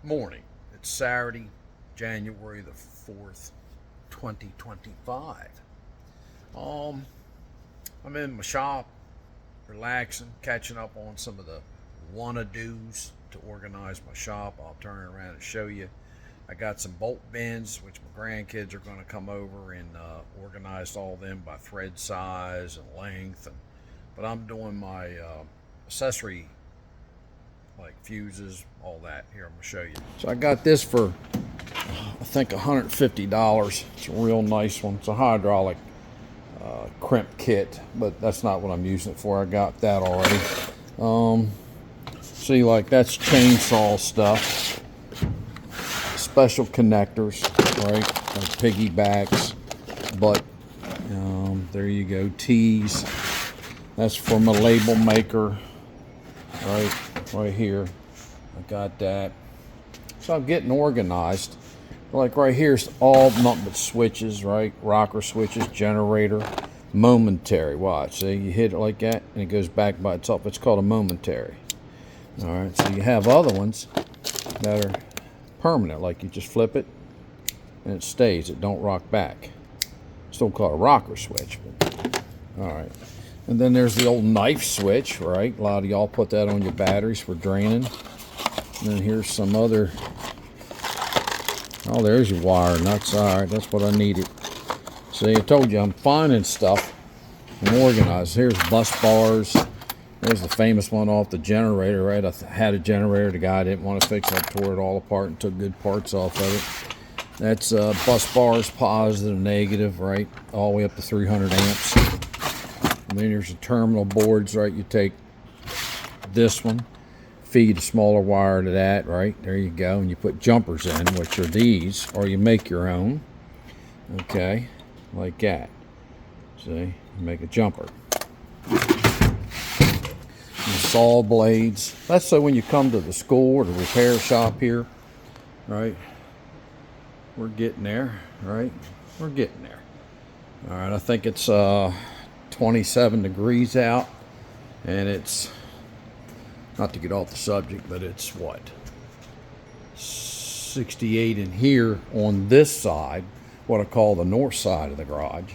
Morning. It's Saturday, January the 4th, 2025. I'm in my shop, relaxing, catching up on some of the wanna-dos to organize my shop. I'll turn it around and show you. I got some bolt bins, which my grandkids are going to come over and organize all of them by thread size and length. But I'm doing my accessory, like fuses, all that. Here, I'm going to show you. So I got this for, I think, $150. It's a real nice one. It's a hydraulic crimp kit, but that's not what I'm using it for. I got that already. See, like, that's chainsaw stuff. Special connectors, right? Like piggybacks, but there you go. Tees. That's for my label maker, right here. I got that. So I'm getting organized. Like right here's all nothing but switches, right? Rocker switches, generator, momentary. Watch, see, you hit it like that, and it goes back by itself. It's called a momentary. All right, so you have other ones that are permanent, like you just flip it and it stays. It don't rock back. Still called a rocker switch. But, all right, and then there's the old knife switch, right? A lot of y'all put that on your batteries for draining. And then here's some other. Oh, there's your wire nuts. All right, that's what I needed. See, I told you I'm finding stuff and organized. Here's bus bars. There's the famous one off the generator, right? I had a generator. The guy didn't want to fix it. I tore it all apart and took good parts off of it. That's bus bars, positive, negative, right? All the way up to 300 amps. And then there's the terminal boards, right? You take this one, feed a smaller wire to that, right? There you go. And you put jumpers in, which are these, or you make your own. Okay, like that. See, you make a jumper. Saw blades. That's so when you come to the school or the repair shop here, right? We're getting there, right? We're getting there. All right, I think it's 27 degrees out, and it's, not to get off the subject, but it's what? 68 in here on this side, what I call the north side of the garage.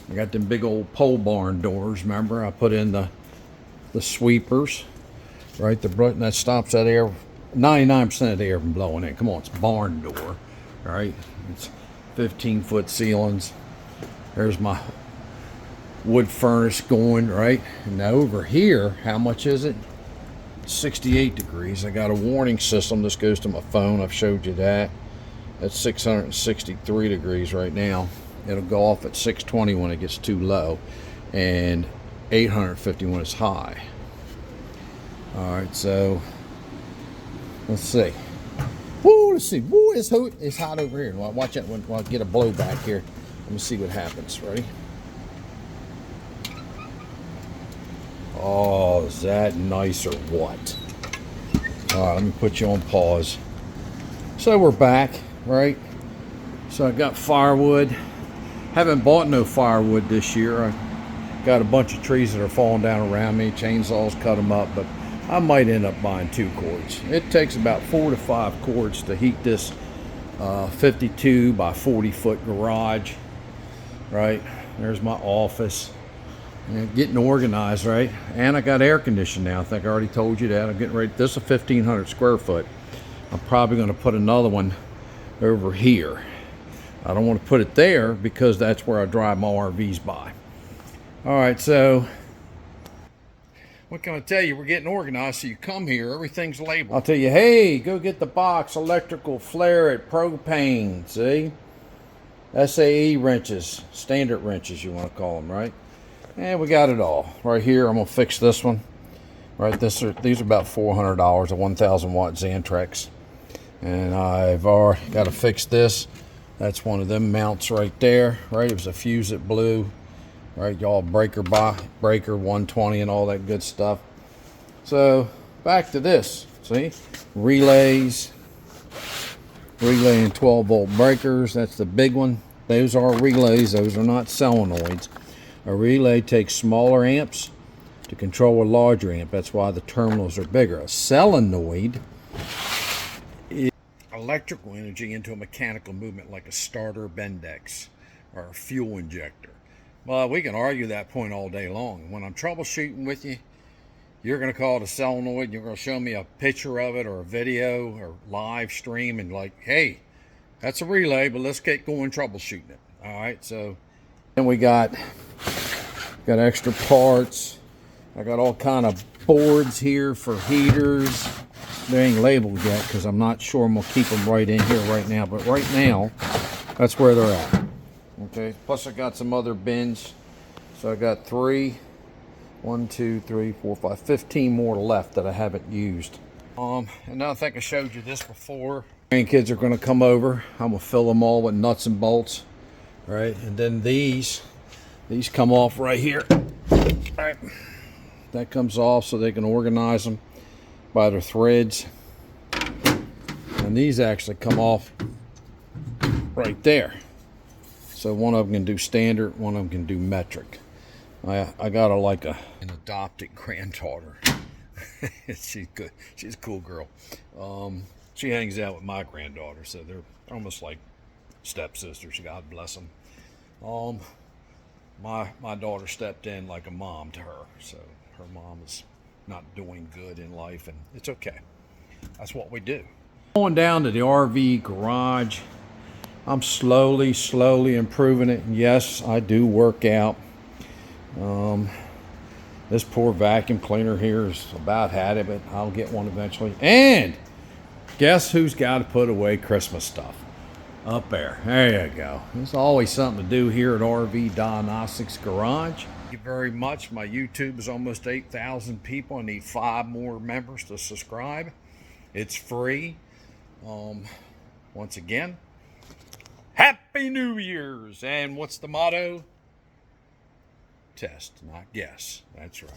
I got them big old pole barn doors, remember? I put in the sweepers, right? That stops that air, 99% of the air from blowing in. Come on, it's barn door, right? It's 15-foot ceilings. There's my wood furnace going, right? And now over here, how much is it? 68 degrees. I got a warning system. This goes to my phone. I've showed you that. That's 663 degrees right now. It'll go off at 620 when it gets too low, and 850 when it's high. All right, so let's see. Woo, let's see. Woo, it's hot over here. Watch it when I get a blow back here. Let me see what happens. Ready? Oh, is that nice or what? All right, let me put you on pause. So we're back, right? So I got firewood. Haven't bought no firewood this year. I got a bunch of trees that are falling down around me. Chainsaws cut them up, but I might end up buying 2 cords. It takes about 4 to 5 cords to heat this 52 by 40 foot garage, right? There's my office. And getting organized, right? And I got air conditioning now. I think I already told you that. I'm getting ready. This is a 1,500 square foot. I'm probably going to put another one over here. I don't want to put it there because that's where I drive my RVs by. All right, so what can I tell you? We're getting organized. So you come here, everything's labeled. I'll tell you, hey, go get the box, electrical, flare it, propane, see? SAE wrenches, standard wrenches you want to call them, right? And we got it all. Right here, I'm going to fix this one. Right, these are about $400, a 1,000 watt Xantrex. And I've already got to fix this. That's one of them mounts right there, right? It was a fuse that blew. Right, y'all, breaker 120 and all that good stuff. So back to this, see, relays, relay and 12 volt breakers. That's the big one. Those are relays. Those are not solenoids. A relay takes smaller amps to control a larger amp. That's why the terminals are bigger. A solenoid electrical energy into a mechanical movement like a starter Bendix or a fuel injector. Well, we can argue that point all day long. When I'm troubleshooting with you, you're going to call it a solenoid, and you're going to show me a picture of it or a video or live stream and like, hey, that's a relay, but let's get going troubleshooting it. All right, so then we got extra parts. I got all kind of boards here for heaters. They ain't labeled yet because I'm not sure I'm going to keep them right in here right now. But right now, that's where they're at. Okay, plus I got some other bins. So I got 15 more left that I haven't used. And I think I showed you this before. Grandkids are going to come over. I'm going to fill them all with nuts and bolts. Right, and then these come off right here. All right, that comes off so they can organize them by their threads. And these actually come off right there. So one of them can do standard, one of them can do metric. I got an adopted granddaughter. She's good. She's a cool girl. She hangs out with my granddaughter, so they're almost like stepsisters. God bless them. My daughter stepped in like a mom to her, so her mom is not doing good in life, and it's okay. That's what we do. Going down to the RV garage. I'm slowly improving it. And yes, I do work out. This poor vacuum cleaner here is about had it, but I'll get one eventually. And guess who's got to put away Christmas stuff? Up there. There you go. There's always something to do here at Rvdiagnostics Garage. Thank you very much. My YouTube is almost 8,000 people. I need 5 more members to subscribe. It's free. Once again, Happy New Year's. And what's the motto? Test, not guess. That's right.